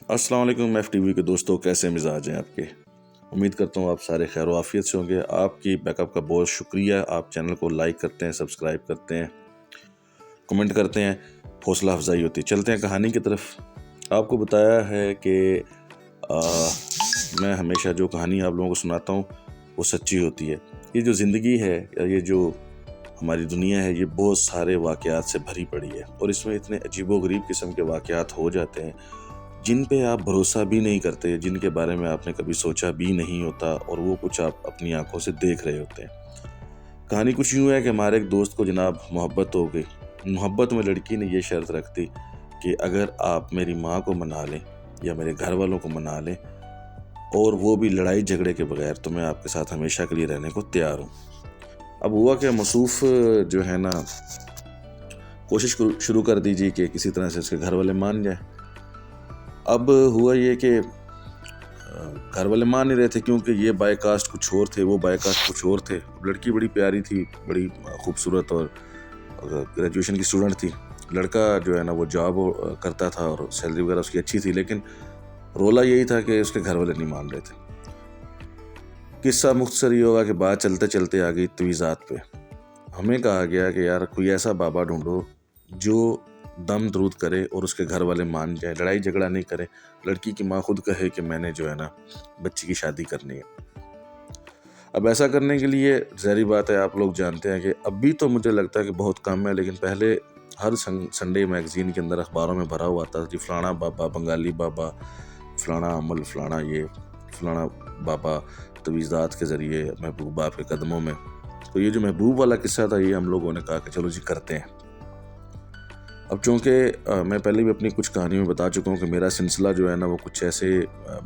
السلام علیکم F T V کے دوستوں، کیسے مزاج ہیں آپ کے؟ امید کرتا ہوں آپ سارے خیر و عافیت سے ہوں گے۔ آپ کی بیک اپ کا بہت شکریہ، آپ چینل کو لائک کرتے ہیں، سبسکرائب کرتے ہیں، کمنٹ کرتے ہیں، حوصلہ افزائی ہوتی ہے۔ چلتے ہیں کہانی کی طرف۔ آپ کو بتایا ہے کہ میں ہمیشہ جو کہانی آپ لوگوں کو سناتا ہوں وہ سچی ہوتی ہے۔ یہ جو زندگی ہے، یہ جو ہماری دنیا ہے، یہ بہت سارے واقعات سے بھری پڑی ہے، اور اس میں اتنے عجیب و غریب قسم کے واقعات ہو جاتے ہیں جن پہ آپ بھروسہ بھی نہیں کرتے، جن کے بارے میں آپ نے کبھی سوچا بھی نہیں ہوتا، اور وہ کچھ آپ اپنی آنکھوں سے دیکھ رہے ہوتے ہیں۔ کہانی کچھ یوں ہے کہ ہمارے ایک دوست کو جناب محبت ہو گئی۔ محبت میں لڑکی نے یہ شرط رکھ دی کہ اگر آپ میری ماں کو منا لیں یا میرے گھر والوں کو منا لیں، اور وہ بھی لڑائی جھگڑے کے بغیر، تو میں آپ کے ساتھ ہمیشہ کے لیے رہنے کو تیار ہوں۔ اب ہوا کہ مصروف جو ہے نا، کوشش شروع کر دیجیے کہ کسی طرح سے اس کے گھر والے مان جائیں۔ اب ہوا یہ کہ گھر والے مان نہیں رہے تھے، کیونکہ یہ بائی کاسٹ کچھ اور تھے، وہ بائی کاسٹ کچھ اور تھے۔ لڑکی بڑی پیاری تھی، بڑی خوبصورت اور گریجویشن کی اسٹوڈنٹ تھی۔ لڑکا جو ہے نا وہ جاب کرتا تھا اور سیلری وغیرہ اس کی اچھی تھی، لیکن رولا یہی تھا کہ اس کے گھر والے نہیں مان رہے تھے۔ قصہ مختصر یہ ہوگا کہ بات چلتے چلتے آ گئی تویزات پہ۔ ہمیں کہا گیا کہ یار کوئی ایسا بابا ڈھونڈو جو دم درود کرے اور اس کے گھر والے مان جائیں، لڑائی جھگڑا نہیں کرے، لڑکی کی ماں خود کہے کہ میں نے جو ہے نا بچی کی شادی کرنی ہے۔ اب ایسا کرنے کے لیے ظاہری بات ہے، آپ لوگ جانتے ہیں کہ اب بھی تو مجھے لگتا ہے کہ بہت کم ہے، لیکن پہلے ہر سنڈے میگزین کے اندر اخباروں میں بھرا ہوا تھا کہ فلانا بابا، بنگالی بابا، فلانا عمل، فلانا یہ، فلانا بابا تویزات کے ذریعے محبوب باپ کے قدموں میں۔ تو یہ جو محبوب والا قصہ تھا، یہ ہم لوگوں نے کہا کہ چلو جی کرتے ہیں۔ اب چونکہ میں پہلے بھی اپنی کچھ کہانیوں میں بتا چکا ہوں کہ میرا سلسلہ جو ہے نا وہ کچھ ایسے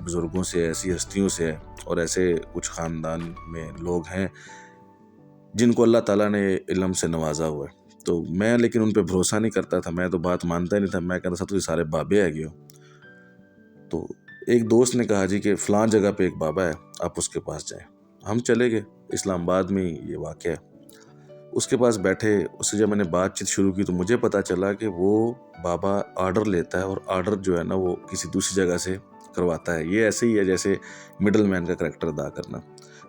بزرگوں سے، ایسی ہستیوں سے ہے، اور ایسے کچھ خاندان میں لوگ ہیں جن کو اللہ تعالیٰ نے علم سے نوازا ہوا ہے۔ تو میں لیکن ان پہ بھروسہ نہیں کرتا تھا، میں تو بات مانتا ہی نہیں تھا، میں کہتا تھا تو یہ سارے بابے ہے گئے ہو۔ تو ایک دوست نے کہا جی کہ فلاں جگہ پہ ایک بابا ہے، آپ اس کے پاس جائیں۔ ہم چلے گئے، اسلام آباد میں یہ واقعہ ہے۔ اس کے پاس بیٹھے، اس سے جب میں نے بات چیت شروع کی تو مجھے پتا چلا کہ وہ بابا آرڈر لیتا ہے، اور آرڈر جو ہے نا وہ کسی دوسری جگہ سے کرواتا ہے۔ یہ ایسے ہی ہے جیسے مڈل مین کا کریکٹر ادا کرنا۔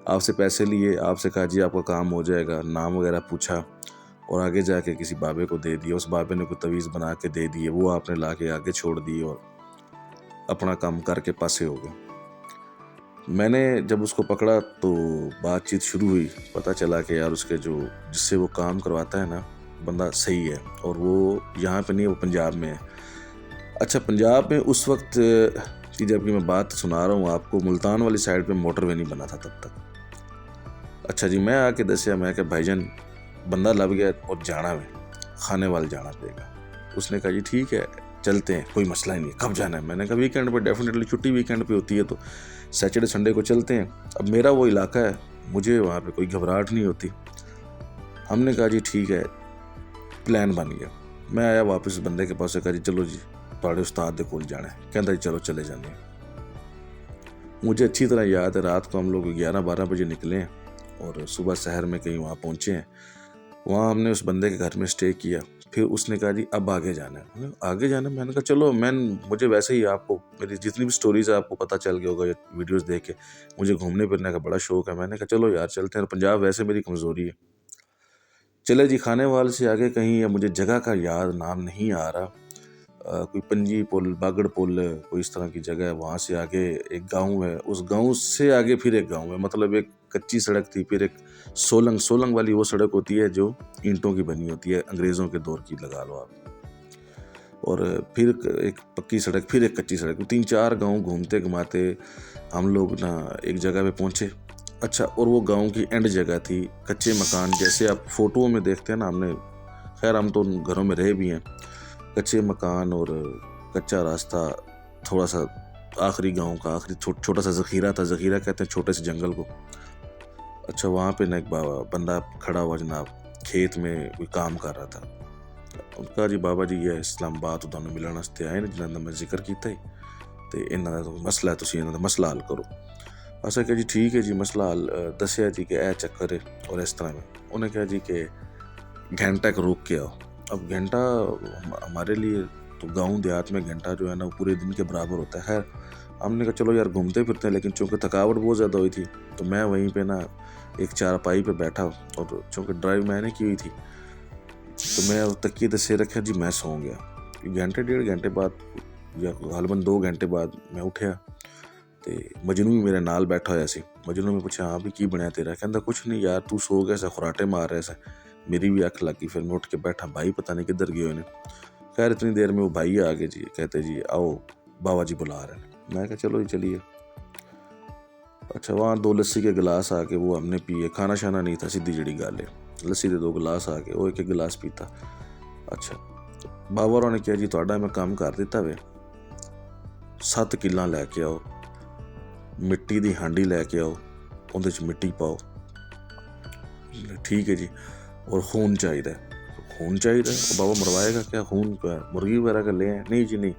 آپ سے پیسے لیے، آپ سے کہا جی آپ کا کام ہو جائے گا، نام وغیرہ پوچھا، اور آگے جا کے کسی بابے کو دے دیا۔ اس بابے نے کوئی تعویذ بنا کے دے دیے، وہ آپ نے لا کے آگے چھوڑ دی اور اپنا کام کر کے پاسے ہو گئے۔ میں نے جب اس کو پکڑا تو بات چیت شروع ہوئی، پتہ چلا کہ یار اس کے جس سے وہ کام کرواتا ہے نا بندہ صحیح ہے، اور وہ یہاں پہ نہیں، وہ پنجاب میں ہے۔ اچھا، پنجاب میں اس وقت کی جب کہ میں بات سنا رہا ہوں آپ کو، ملتان والی سائڈ پہ موٹر وے نہیں بنا تھا تب تک۔ اچھا جی، میں آ کے دسیا، میں کہ بھائی جان بندہ لب گیا اور جانا ہے، کھانے وال جانا پڑے گا۔ اس نے کہا جی ٹھیک ہے چلتے ہیں، کوئی مسئلہ ہی نہیں ہے، کب جانا ہے؟ میں نے کہا ویکینڈ پہ، ڈیفینیٹلی چھٹی ویکینڈ پہ ہوتی ہے تو سیٹرڈے سنڈے کو چلتے ہیں۔ اب میرا وہ علاقہ ہے، مجھے وہاں پہ کوئی گھبراہٹ نہیں ہوتی۔ ہم نے کہا جی ٹھیک ہے، پلان بن گیا۔ میں آیا واپس بندے کے پاس سے، کہا جی چلو جی تھوڑے استاد دے کول جانا ہے۔ کہتا جی چلو چلے جانے ہیں۔ مجھے اچھی طرح یاد ہے، رات کو ہم لوگ 11-12 بجے نکلے ہیں اور صبح سحر میں کہیں وہاں پہنچے ہیں۔ وہاں ہم نے اس بندے کے گھر میں اسٹے کیا۔ پھر اس نے کہا جی اب آگے جانا ہے۔ آگے جانا ہے؟ میں نے کہا چلو، مجھے ویسے ہی آپ کو میری جتنی بھی سٹوریز ہے آپ کو پتہ چل گیا ہوگا ویڈیوز دیکھ کے، مجھے گھومنے پھرنے کا بڑا شوق ہے۔ میں نے کہا چلو یار چلتے ہیں، پنجاب ویسے میری کمزوری ہے۔ چلے جی، کھانے وال سے آگے کہیں، مجھے جگہ کا یاد نام نہیں آ رہا، کوئی پنجی پل، باگڑ پل، کوئی اس طرح کی جگہ ہے۔ وہاں سے آگے ایک گاؤں ہے، اس گاؤں سے آگے پھر ایک گاؤں ہے، مطلب ایک کچی سڑک تھی، پھر ایک سولنگ والی وہ سڑک ہوتی ہے جو اینٹوں کی بنی ہوتی ہے، انگریزوں کے دور کی لگا لو آپ، اور پھر ایک پکی سڑک، پھر ایک کچی سڑک، 3-4 گاؤں گھومتے گھماتے ہم لوگ نا ایک جگہ پہ پہنچے۔ اچھا، اور وہ گاؤں کی اینڈ جگہ تھی، کچے مکان جیسے آپ فوٹوؤں میں دیکھتے ہیں نا، خیر ہم تو ان گھروں میں رہے بھی ہیں، کچے مکان اور کچا راستہ، تھوڑا سا آخری گاؤں کا آخری چھوٹا سا ذخیرہ تھا، ذخیرہ کہتے ہیں چھوٹے سے جنگل کو۔ اچھا، وہاں پہ ایک بندہ کھڑا ہوا جناب، کھیت میں کوئی کام کر رہا تھا۔ ان کا جی بابا جی یہ اسلام آباد تمہیں ملن واسطے آئے نا، جنہاں دا میں ذکر کیتا ہی، تے انہاں دا مسئلہ ہے، تسی انہاں دا مسئلہ حل کرو۔ اسا کہ جی ٹھیک ہے جی، مسئلہ حل دسیا جی کہ اے چکر ہے اور اس طرح میں۔ انہیں کہا جی کہ گھنٹہ روک کے آؤ۔ اب گھنٹہ ہمارے لیے तो गाँव देहात में घंटा जो है ना वो पूरे दिन के बराबर होता है। खैर हमने कहा चलो यार घूमते फिरते हैं, लेकिन चूँकि थकावट बहुत ज़्यादा हुई थी तो मैं वहीं पे ना एक चारपाई पे बैठा, और चूँकि ड्राइव मैंने की हुई थी तो मैं तकिए ते सिर रखा जी, मैं सो गया। घंटे डेढ़ घंटे बाद या गालबन 2 घंटे बाद मैं उठिया ਤੇ ਮਜਨੂ ਵੀ ਮੇਰੇ ਨਾਲ ਬੈਠਾ ਹੋਇਆ ਸੀ। ਮਜਨੂ ਮੈਂ ਪੁੱਛਿਆ ਹਾਂ ਵੀ ਕੀ ਬਣਿਆ ਤੇਰਾ? ਕਹਿੰਦਾ ਕੁਛ ਨਹੀਂ ਯਾਰ, ਤੂੰ ਸੋ ਗਿਆ ਸਾ, ਖੁਰਾਟੇ ਮਾਰ ਰਿਹਾ ਸਾ, मेरी भी आँख लग गई। फिर मैं उठ के बैठा, भाई पता नहीं किधर गए उन्हें। खैर इतनी देर में वो भाई आ गए जी, कहते जी आओ बाबा जी बुला रहे हैं। मैं कहा चलो जी चलिए। अच्छा वहाँ 2 लस्सी के गिलास आके वो हमने पिए, खाना शाना नहीं था, सीधी जड़ी गल है। लस्सी के 2 गिलास आके वो एक गिलास पीता। अच्छा बाबा होरां ने कहा जी तुहाडा मैं काम कर दिता वे, 7 किल्लां लैके आओ, मिट्टी दी हांडी लैके आओ, उहदे च मिट्टी पाओ। ठीक है जी, और खून चाहिए। खून चाहिए? बाबा मरवाएगा क्या खून? मुर्गी वगैरह का ले आए? नहीं जी नहीं,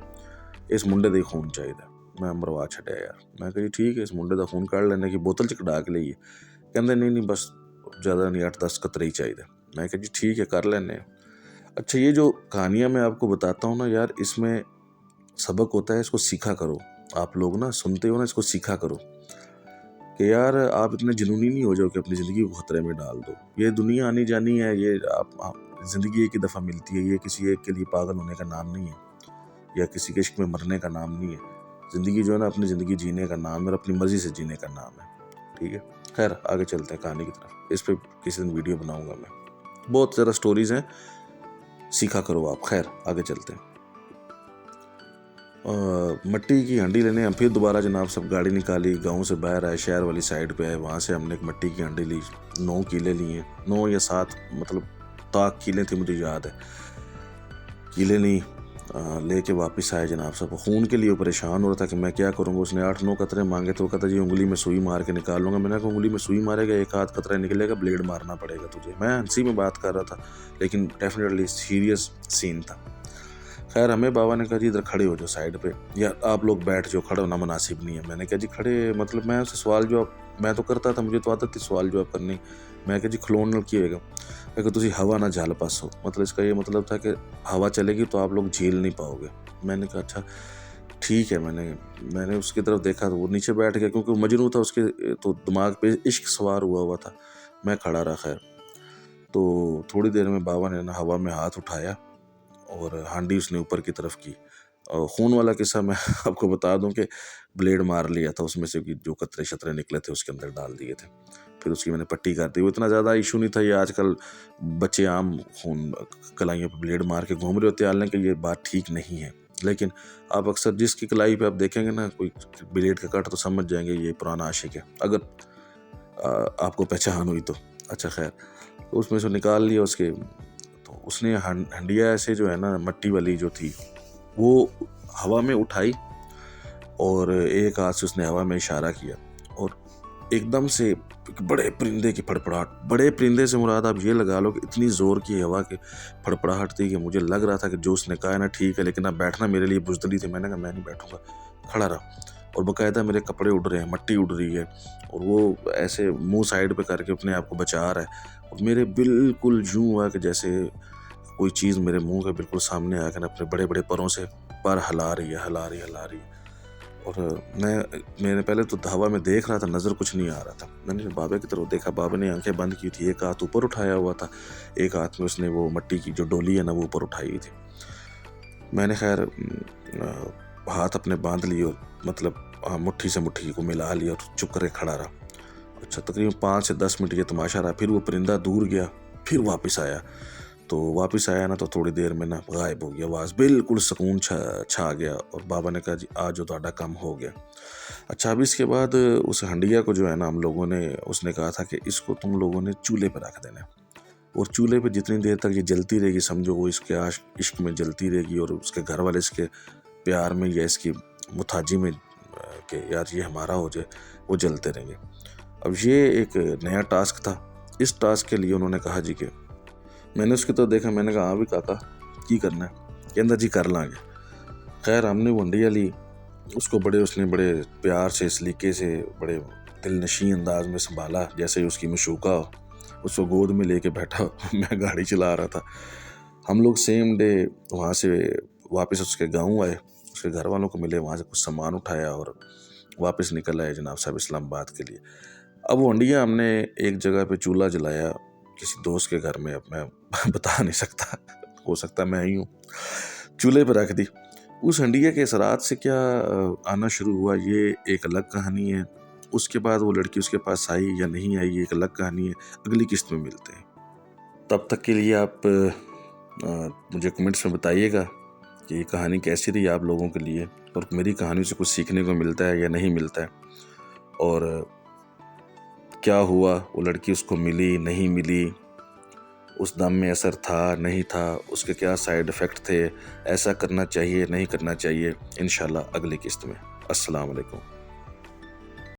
इस मुंडे का खून चाहिए। मैं मरवा छड्या यार। मैं कहा जी ठीक है, इस मुंडे का खून कढ़ लेने की, बोतल च कढ़ा के लिए। कहते नहीं नहीं बस ज़्यादा नहीं, 8-10 कतरे ही चाहिए। मैं कहा जी ठीक है कर लेने। अच्छा ये जो कहानियाँ मैं आपको बताता हूँ ना यार, इसमें सबक होता है, इसको सीखा करो। आप लोग ना सुनते हो ना, इसको सीखा करो कि यार आप इतने जुनूनी नहीं हो जाओ कि अपनी ज़िंदगी को ख़तरे में डाल दो। ये दुनिया आनी जानी है, ये आप ज़िंदगी एक ही दफ़ा मिलती है, ये किसी एक के लिए पागल होने का नाम नहीं है, या किसी के इश्क में मरने का नाम नहीं है। ज़िंदगी जो है ना अपनी ज़िंदगी जीने का नाम है, और अपनी मर्ज़ी से जीने का नाम है। ठीक है, खैर आगे चलते हैं कहानी की तरफ। इस पर किसी दिन वीडियो बनाऊँगा मैं, बहुत ज़्यादा स्टोरीज़ हैं, सीखा करो आप। खैर आगे चलते हैं। मट्टी की हांडी लेने हम फिर दोबारा जनाब सब गाड़ी निकाली, गांव से बाहर आए, शहर वाली साइड पे आए। वहाँ से हमने एक मट्टी की हांडी ली, 9 किले लिए, 9 या 7 मतलब ताक किले थे, मुझे याद है। किले ली, लेके वापस आए जनाब। सब खून के लिए परेशान हो रहा था कि मैं क्या करूँगा। उसने 8-9 कतरे मांगे तो वो कहता जी उंगली में सुई मार के निकाल लूँगा। मैंने कहा उंगली में सुई मारेगा, एक आध कतरा निकलेगा, ब्लेड मारना पड़ेगा तुझे। मैं हंसी में बात कर रहा था, लेकिन डेफिनेटली सीरियस सीन था। खैर हमें बाबा ने कहा जी इधर खड़े हो जाओ साइड पे, या आप लोग बैठ जाओ, खड़े होना मुनासिब नहीं है। मैंने कहा जी खड़े मतलब मैं उससे सवाल जवाब मैं तो करता था, मुझे तो आदत थी सवाल जवाब करनी। मैं कहा जी खलोन की होएगा? मैं तुसी हवा ना झल पासो, मतलब इसका ये मतलब था कि हवा चलेगी तो आप लोग झील नहीं पाओगे। मैंने कहा अच्छा ठीक है। मैंने उसकी तरफ देखा तो वो नीचे बैठ गया, क्योंकि मजनू था, उसके तो दिमाग पे इश्क सवार हुआ था। मैं खड़ा रहा। खैर तो थोड़ी देर में बाबा ने ना हवा में हाथ उठाया और हांडी उसने ऊपर की तरफ की। और खून वाला किस्सा मैं आपको बता दूं कि ब्लेड मार लिया था, उसमें से जो कतरे शतरे निकले थे उसके अंदर डाल दिए थे। फिर उसकी मैंने पट्टी कर दी। वो इतना ज़्यादा इशू नहीं था। ये आजकल बच्चे आम खून कलाइयों पर ब्लेड मार के घूम रहे होते हैं, हालांकि ये बात ठीक नहीं है। लेकिन आप अक्सर जिसकी कलाई पे आप देखेंगे ना कोई ब्लेड का कट, तो समझ जाएंगे ये पुराना आशिक है, अगर आपको पहचान हुई तो। अच्छा खैर उसमें से निकाल लिया उसके। तो उसने हंडिया ऐसे जो है ना मट्टी वाली जो थी वो हवा में उठाई, और एक हाथ से उसने हवा में इशारा किया, और एकदम से बड़े परिंदे की फड़फड़ाहट। बड़े परिंदे से मुराद आप ये लगा लो कि इतनी ज़ोर की हवा की फड़फड़ाहट थी कि मुझे लग रहा था कि जो उसने कहा है ना ठीक है, लेकिन अब बैठना मेरे लिए बुज़दिली थी। मैंने कहा मैं नहीं बैठूंगा। खड़ा रहा, और बाकायदा मेरे कपड़े उड़ रहे हैं, मट्टी उड़ रही है, और वो ऐसे मुंह साइड पे करके अपने आप को बचा रहा है। और मेरे बिल्कुल यूँ हुआ कि जैसे कोई चीज़ मेरे मुंह के बिल्कुल सामने आकर अपने बड़े बड़े परों से पर हिला रही है। और मैंने पहले तो हवा में देख रहा था, नज़र कुछ नहीं आ रहा था। मैंने बाबा की तरफ देखा, बाबा ने आंखें बंद की थी, एक हाथ ऊपर उठाया हुआ था, एक हाथ में उसने वो मट्टी की जो डोली है ना वो ऊपर उठाई हुई थी। मैंने खैर हाथ अपने बांध लिए, और मतलब मुट्ठी से मुट्ठी को मिला लिया, और चुप करके खड़ा रहा। अच्छा तकरीबन 5 से 10 मिनट ये तमाशा रहा। फिर वो परिंदा दूर गया, फिर वापस आया। तो वापस आया ना तो थोड़ी देर में ना गायब हो गया। आवाज़ बिल्कुल सुकून छा गया, और बाबा ने कहा जी आज जो ਤੁਹਾਡਾ काम हो गया। अच्छा अब इसके बाद उस हंडिया को जो है ना हम लोगों ने, उसने कहा था कि इसको तुम लोगों ने चूल्हे पर रख देना, और चूल्हे पे जितनी देर तक ये जलती रहेगी, समझो वो इसके इश्क में जलती रहेगी, और उसके घर वाले इसके प्यार में या इसकी मुताजी में कि यार ये हमारा हो जाए, वो जलते रहेंगे। अब ये एक नया टास्क था। इस टास्क के लिए उन्होंने कहा जी कि मैंने उसकी तो देखा, मैंने कहा हाँ भी काका की करना है? कहता जी कर लाँगे। खैर हमने वो हंडिया ली, उसको उसने बड़े प्यार से, सलीके से, बड़े दिलनशी अंदाज में संभाला, जैसे ही उसकी मशूका हो। उसको गोद में लेके बैठा मैं गाड़ी चला रहा था। हम लोग सेम डे वहाँ से वापस उसके गाँव आए, उसके घर वालों को मिले, वहाँ से कुछ सामान उठाया और वापस निकल आए जनाब साहब इस्लामाबाद के लिए। अब वो हंडिया हमने एक जगह पे चूल्हा जलाया किसी दोस्त के घर में, अब मैं बता नहीं सकता, हो सकता मैं ही हूँ, चूल्हे पर रख दी। उस हंडिया के असरात से क्या आना शुरू हुआ ये एक अलग कहानी है। उसके बाद वो लड़की उसके पास आई या नहीं आई ये एक अलग कहानी है। अगली किस्त में मिलते हैं, तब तक के लिए आप मुझे कमेंट्स में बताइएगा कि ये कहानी कैसी रही आप लोगों के लिए, और मेरी कहानी से कुछ सीखने को मिलता है या नहीं मिलता है, और क्या हुआ, वो लड़की उसको मिली नहीं मिली, उस दम में असर था नहीं था, उसके क्या साइड इफ़ेक्ट थे, ऐसा करना चाहिए नहीं करना चाहिए। इंशाल्लाह अगली किस्त में। अस्सलाम वालेकुम।